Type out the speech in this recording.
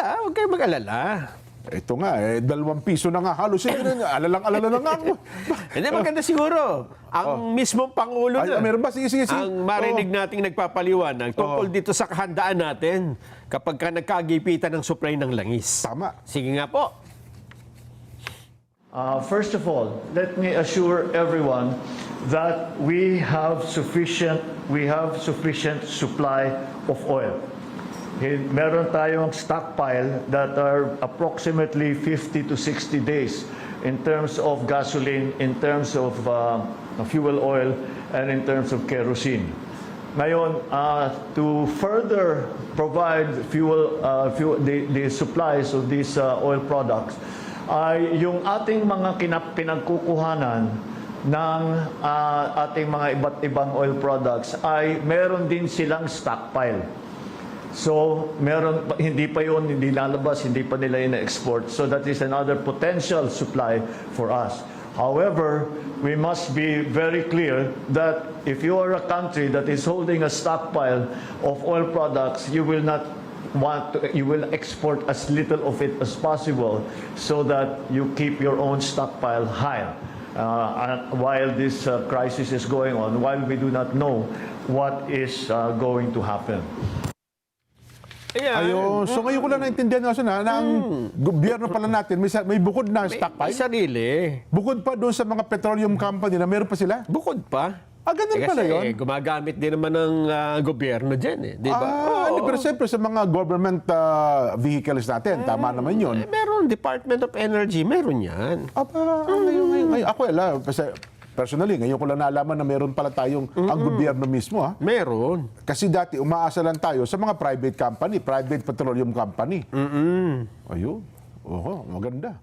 Wala, huwag kayong mag-alala. Ito nga, 2 piso na nga halos. Alalang-alala na nga ako. Hindi, maganda siguro. Ang mismong Pangulo Ay, na. meron ba? Sige. Ang marinig nating nagpapaliwanag tungkol dito sa kahandaan natin kapag ka nagkagipitan ng supply ng langis. Tama. Sige nga po. First of all, let me assure everyone that we have sufficient supply of oil. Meron tayong stockpile that are approximately 50 to 60 days in terms of gasoline, in terms of fuel oil, and in terms of kerosene. Ngayon, to further provide the supplies of these oil products, ay yung ating mga pinagkukuhanan ng ating mga iba't ibang oil products ay meron din silang stockpile. So, hindi lalabas, hindi pa nila ina-export. So that is another potential supply for us. However, we must be very clear that if you are a country that is holding a stockpile of oil products, you will export as little of it as possible so that you keep your own stockpile high. While this crisis is going on, while we do not know what is going to happen. Ayun. So ngayon ko lang naintindihan na ang gobyerno pala natin may bukod na stockpile. May sarili. Bukod pa doon sa mga petroleum company na meron pa sila. Bukod pa. Ganun pala yun. Kasi gumagamit din naman ng gobyerno dyan. Di ba? Pero siyempre sa mga government vehicles natin, tama naman yun. Meron, Department of Energy, meron yan. Ngayon, ako personally, ngayon ko lang nalaman na meron pala tayong ang gobyerno mismo. Meron. Kasi dati umaasa lang tayo sa mga private company, private petroleum company. Ayun. Maganda.